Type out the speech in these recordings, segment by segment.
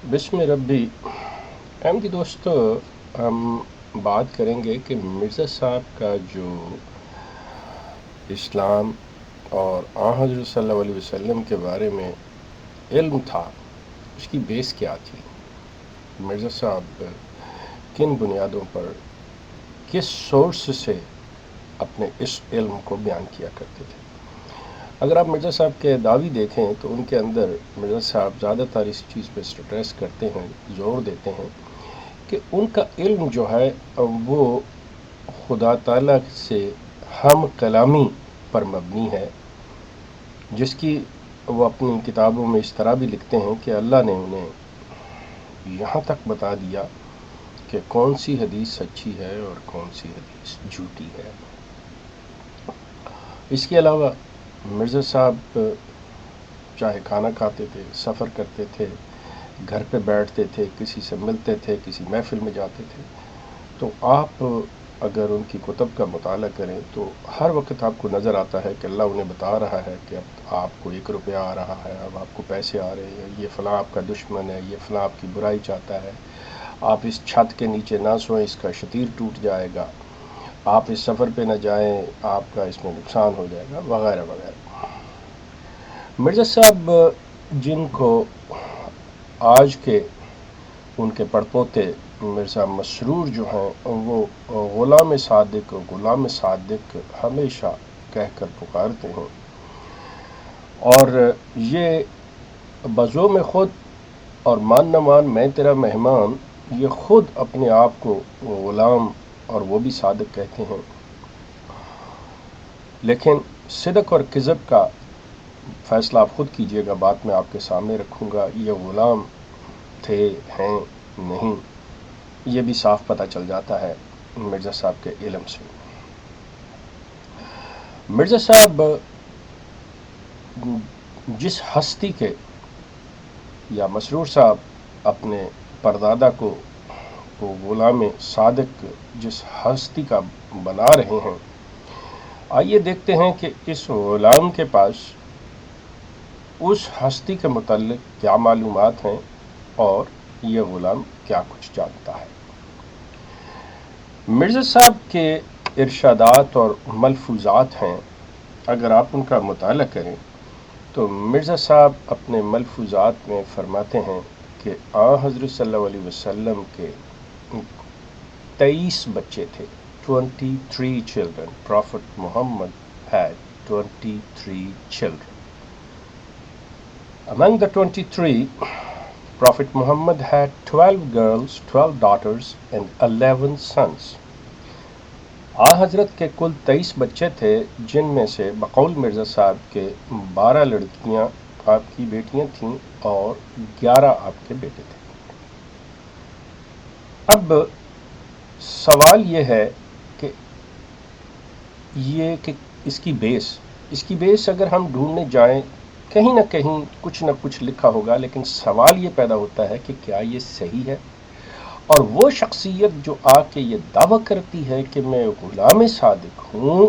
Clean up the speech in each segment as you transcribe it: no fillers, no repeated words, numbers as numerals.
بسم ربی احمدی دوستو، ہم بات کریں گے کہ مرزا صاحب کا جو اسلام اور حضرت صلی اللہ علیہ وسلم کے بارے میں علم تھا، اس کی بیس کیا تھی۔ مرزا صاحب کن بنیادوں پر، کس سورس سے اپنے اس علم کو بیان کیا کرتے تھے۔ اگر آپ مرزا صاحب کے دعوی دیکھیں تو ان کے اندر مرزا صاحب زیادہ تر اس چیز پہ سٹریس کرتے ہیں، زور دیتے ہیں کہ ان کا علم جو ہے وہ خدا تعالیٰ سے ہم کلامی پر مبنی ہے، جس کی وہ اپنی کتابوں میں اس طرح بھی لکھتے ہیں کہ اللہ نے انہیں یہاں تک بتا دیا کہ کون سی حدیث سچی ہے اور کون سی حدیث جھوٹی ہے۔ اس کے علاوہ مرزا صاحب چاہے کھانا کھاتے تھے، سفر کرتے تھے، گھر پہ بیٹھتے تھے، کسی سے ملتے تھے، کسی محفل میں جاتے تھے، تو آپ اگر ان کی کتب کا مطالعہ کریں تو ہر وقت آپ کو نظر آتا ہے کہ اللہ انہیں بتا رہا ہے کہ اب آپ کو 1 روپیہ آ رہا ہے، اب آپ کو پیسے آ رہے ہیں، یہ فلاں آپ کا دشمن ہے، یہ فلاں آپ کی برائی چاہتا ہے، آپ اس چھت کے نیچے نہ سوئیں، اس کا شتیر ٹوٹ جائے گا، آپ اس سفر پہ نہ جائیں، آپ کا اس میں نقصان ہو جائے گا، وغیرہ وغیرہ۔ مرزا صاحب جن کو آج کے ان کے پڑپوتے مرزا مسرور جو ہیں وہ غلام صادق ہمیشہ کہہ کر پکارتے ہیں، اور یہ بذوم خود اور مان نہ مان میں تیرا مہمان، یہ خود اپنے آپ کو غلام اور وہ بھی صادق کہتے ہیں، لیکن صدق اور کذب کا فیصلہ آپ خود کیجئے گا، بات میں آپ کے سامنے رکھوں گا۔ یہ غلام تھے، ہیں، نہیں، یہ بھی صاف پتہ چل جاتا ہے مرزا صاحب کے علم سے۔ مرزا صاحب جس ہستی کے، یا مسرور صاحب اپنے پردادا کو غلام صادق جس ہستی کا بنا رہے ہیں، آئیے دیکھتے ہیں کہ اس غلام کے پاس اس ہستی کے متعلق کیا معلومات ہیں اور یہ غلام کیا کچھ جانتا ہے۔ مرزا صاحب کے ارشادات اور ملفوظات ہیں، اگر آپ ان کا مطالعہ کریں تو مرزا صاحب اپنے ملفوظات میں فرماتے ہیں کہ حضرت صلی اللہ علیہ وسلم کے 23 بچے تھے، 23 children. Prophet Muhammad had 23 children. Among the 23, Prophet Muhammad had 12 girls, 12 daughters and 11 sons. حضرت کے کل 23 بچے تھے، جن میں سے بقول مرزا صاحب کے 12 لڑکیاں آپ کی بیٹیاں تھیں اور 11 آپ کے بیٹے تھے۔ اب سوال یہ ہے کہ اس کی بیس اگر ہم ڈھونڈنے جائیں، کہیں نہ کہیں کچھ نہ کچھ لکھا ہوگا، لیکن سوال یہ پیدا ہوتا ہے کہ کیا یہ صحیح ہے؟ اور وہ شخصیت جو آ کے یہ دعویٰ کرتی ہے کہ میں غلام صادق ہوں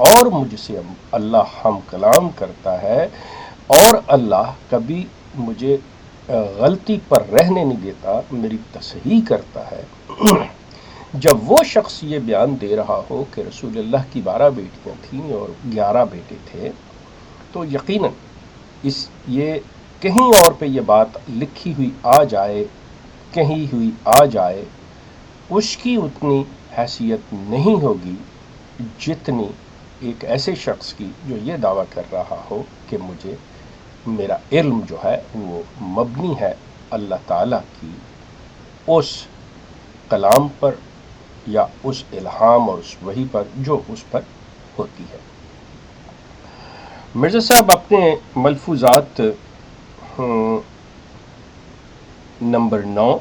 اور مجھ سے اللہ ہم کلام کرتا ہے اور اللہ کبھی مجھے غلطی پر رہنے نہیں دیتا، میری تصحیح کرتا ہے، جب وہ شخص یہ بیان دے رہا ہو کہ رسول اللہ کی 12 بیٹیاں تھیں اور 11 بیٹے تھے، تو یقیناً یہ کہیں اور پہ یہ بات لکھی ہوئی آ جائے، کہیں ہوئی آ جائے، اس کی اتنی حیثیت نہیں ہوگی جتنی ایک ایسے شخص کی جو یہ دعویٰ کر رہا ہو کہ میرا علم جو ہے وہ مبنی ہے اللہ تعالیٰ کی اس کلام پر یا اس الہام اور اس وحی پر جو اس پر ہوتی ہے۔ مرزا صاحب اپنے ملفوظات نمبر 9،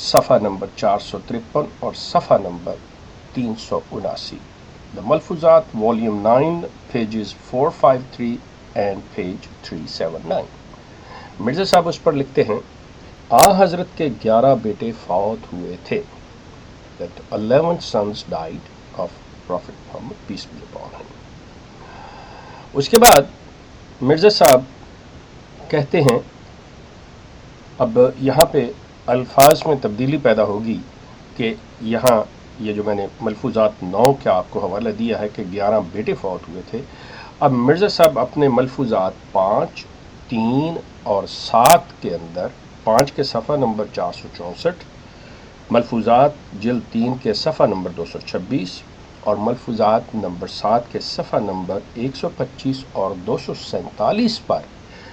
صفحہ نمبر 453 اور صفحہ نمبر 379، The ملفوظات volume 9 pages 453 and page 379۔ Mirza صاحب اس پر لکھتے ہیں، حضرت کے 11 بیٹے فوت ہوئے تھے، that 11 sons died of Prophet Muhammad, peace be upon him۔ اس کے بعد مرزا صاحب کہتے ہیں اب یہاں پہ الفاظ میں تبدیلی پیدا ہوگی کہ یہاں یہ جو میں نے ملفوظات 9 کا آپ کو حوالہ دیا ہے کہ 11 بیٹے فوت ہوئے تھے، اب مرزا صاحب اپنے ملفوظات 5، 3 اور 7 کے اندر 5 کے صفحہ نمبر 464، ملفوظات جلد 3 کے صفحہ نمبر 226 اور ملفوظات نمبر 7 کے صفحہ نمبر 125 اور 247 پر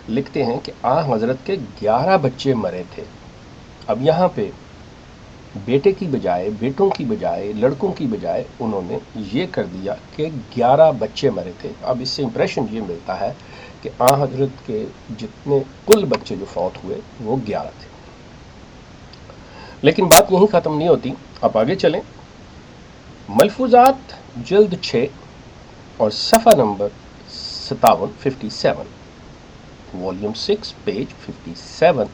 لکھتے ہیں کہ حضرت کے 11 بچے مرے تھے۔ اب یہاں پہ بیٹے کی بجائے، بیٹوں کی بجائے، لڑکوں کی بجائے انہوں نے یہ کر دیا کہ 11 بچے مرے تھے۔ اب اس سے امپریشن یہ ملتا ہے کہ حضرت کے جتنے کل بچے جو فوت ہوئے وہ 11 تھے۔ لیکن بات یہیں ختم نہیں ہوتی، اب آگے چلیں۔ ملفوظات جلد 6 اور صفحہ نمبر 57، والیوم 6 پیج 57،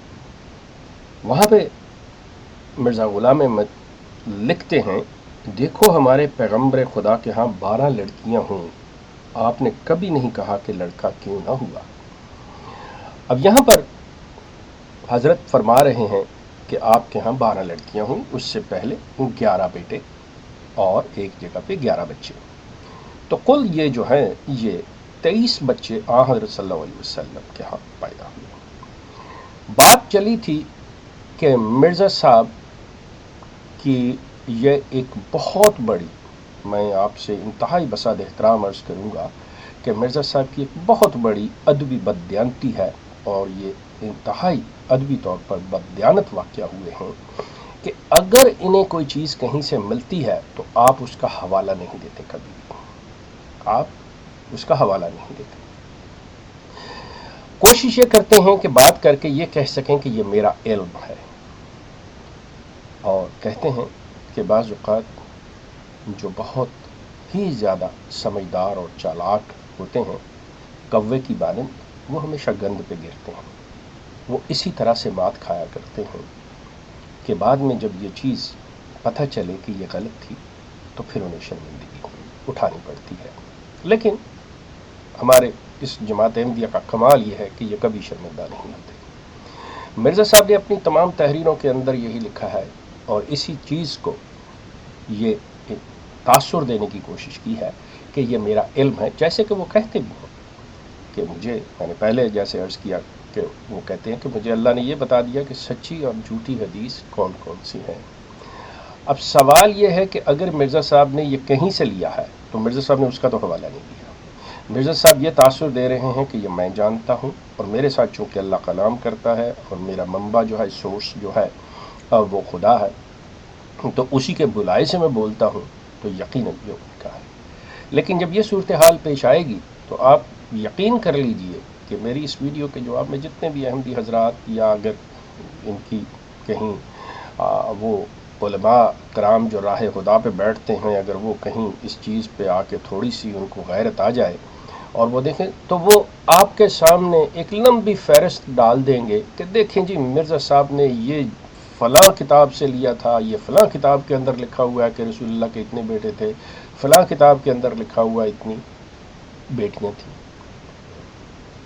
وہاں پہ مرزا غلام احمد لکھتے ہیں، دیکھو ہمارے پیغمبر خدا کے ہاں 12 لڑکیاں ہوں، آپ نے کبھی نہیں کہا کہ لڑکا کیوں نہ ہوا۔ اب یہاں پر حضرت فرما رہے ہیں کہ آپ کے ہاں 12 لڑکیاں ہوں، اس سے پہلے 11 بیٹے اور ایک جگہ پہ 11 بچے، تو کل یہ جو ہے یہ 23 بچے حضرت صلی اللہ علیہ وسلم کے ہاں پیدا ہوئے۔ بات چلی تھی کہ مرزا صاحب کی یہ ایک بہت بڑی، میں آپ سے انتہائی بساد احترام عرض کروں گا کہ مرزا صاحب کی ایک بہت بڑی ادبی بددیانتی ہے، اور یہ انتہائی ادبی طور پر بددیانت واقعہ ہوئے ہیں کہ اگر انہیں کوئی چیز کہیں سے ملتی ہے تو آپ اس کا حوالہ نہیں دیتے، کبھی بھی آپ اس کا حوالہ نہیں دیتے، کوشش یہ کرتے ہیں کہ بات کر کے یہ کہہ سکیں کہ یہ میرا علم ہے، اور کہتے ہیں کہ بعض اوقات جو بہت ہی زیادہ سمجھدار اور چالاک ہوتے ہیں کوے کی مانند، وہ ہمیشہ گند پہ گرتے ہیں، وہ اسی طرح سے مات کھایا کرتے ہیں کہ بعد میں جب یہ چیز پتہ چلے کہ یہ غلط تھی تو پھر انہیں شرمندگی اٹھانی پڑتی ہے۔ لیکن ہمارے اس جماعت احمدیہ کا کمال یہ ہے کہ یہ کبھی شرمندہ نہیں ہوتے۔ مرزا صاحب نے اپنی تمام تحریروں کے اندر یہی لکھا ہے، اور اسی چیز کو یہ تاثر دینے کی کوشش کی ہے کہ یہ میرا علم ہے، جیسے کہ وہ کہتے بھی ہیں کہ میں نے پہلے جیسے عرض کیا کہ وہ کہتے ہیں کہ مجھے اللہ نے یہ بتا دیا کہ سچی اور جھوٹی حدیث کون کون سی ہیں۔ اب سوال یہ ہے کہ اگر مرزا صاحب نے یہ کہیں سے لیا ہے تو مرزا صاحب نے اس کا تو حوالہ نہیں دیا۔ مرزا صاحب یہ تاثر دے رہے ہیں کہ یہ میں جانتا ہوں، اور میرے ساتھ چونکہ اللہ کلام کرتا ہے اور میرا منبع جو ہے، سورس جو ہے وہ خدا ہے، تو اسی کے بلائے سے میں بولتا ہوں، تو یقیناً یہ ان کا ہے۔ لیکن جب یہ صورتحال پیش آئے گی تو آپ یقین کر لیجئے کہ میری اس ویڈیو کے جواب میں جتنے بھی احمدی حضرات، یا اگر ان کی کہیں وہ علماء کرام جو راہ خدا پہ بیٹھتے ہیں، اگر وہ کہیں اس چیز پہ آ کے تھوڑی سی ان کو غیرت آ جائے اور وہ دیکھیں، تو وہ آپ کے سامنے ایک لمبی فہرست ڈال دیں گے کہ دیکھیں جی مرزا صاحب نے یہ فلاں کتاب سے لیا تھا، یہ فلاں کتاب کے اندر لکھا ہوا ہے کہ رسول اللہ کے اتنے بیٹے تھے، فلاں کتاب کے اندر لکھا ہوا اتنی بیٹیاں تھیں۔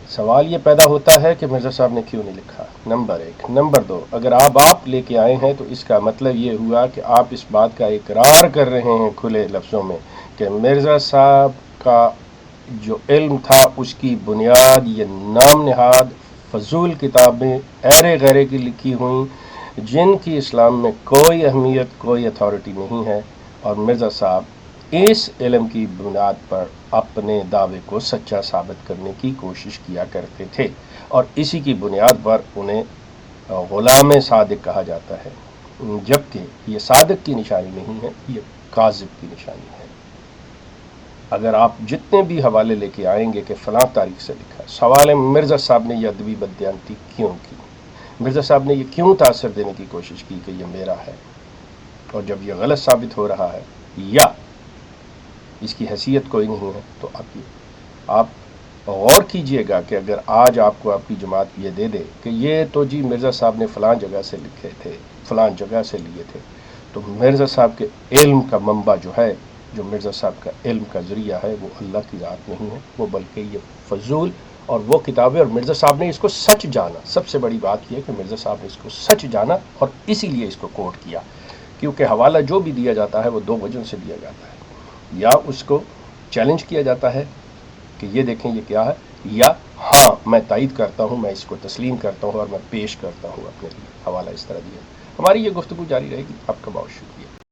سوال یہ پیدا ہوتا ہے کہ مرزا صاحب نے کیوں نہیں لکھا، نمبر 1۔ نمبر 2، اگر آپ لے کے آئے ہیں تو اس کا مطلب یہ ہوا کہ آپ اس بات کا اقرار کر رہے ہیں کھلے لفظوں میں کہ مرزا صاحب کا جو علم تھا اس کی بنیاد یہ نام نہاد فضول کتابیں ایرے غیرے کی لکھی ہوئیں، جن کی اسلام میں کوئی اہمیت، کوئی اتھارٹی نہیں ہے، اور مرزا صاحب اس علم کی بنیاد پر اپنے دعوے کو سچا ثابت کرنے کی کوشش کیا کرتے تھے، اور اسی کی بنیاد پر انہیں غلام صادق کہا جاتا ہے، جبکہ یہ صادق کی نشانی نہیں ہے، یہ کاذب کی نشانی ہے۔ اگر آپ جتنے بھی حوالے لے کے آئیں گے کہ فلاں تاریخ سے لکھا، سوال ہے مرزا صاحب نے یہ ادبی بددیانتی کیوں کی، مرزا صاحب نے یہ کیوں تاثر دینے کی کوشش کی کہ یہ میرا ہے، اور جب یہ غلط ثابت ہو رہا ہے یا اس کی حیثیت کوئی نہیں ہے تو آپ غور کیجئے گا کہ اگر آج آپ کو آپ کی جماعت یہ دے دے کہ یہ تو جی مرزا صاحب نے فلاں جگہ سے لکھے تھے، فلاں جگہ سے لیے تھے، تو مرزا صاحب کے علم کا منبع جو ہے، جو مرزا صاحب کا علم کا ذریعہ ہے، وہ اللہ کی ذات نہیں ہے، وہ بلکہ یہ فضول اور وہ کتابیں، اور مرزا صاحب نے اس کو سچ جانا. سب سے بڑی بات یہ ہے کہ مرزا صاحب نے اس کو سچ جانا اور اسی لیے اس کو کوٹ کیا، کیونکہ حوالہ جو بھی دیا جاتا ہے وہ دو وجہوں سے دیا جاتا ہے. یا اس کو چیلنج کیا جاتا ہے کہ یہ دیکھیں یہ کیا ہے، یا ہاں میں تائید کرتا ہوں، میں اس کو تسلیم کرتا ہوں اور میں پیش کرتا ہوں اپنے لیے حوالہ اس طرح دیا. ہماری یہ گفتگو جاری رہے گی. آپ کا بہت شکریہ.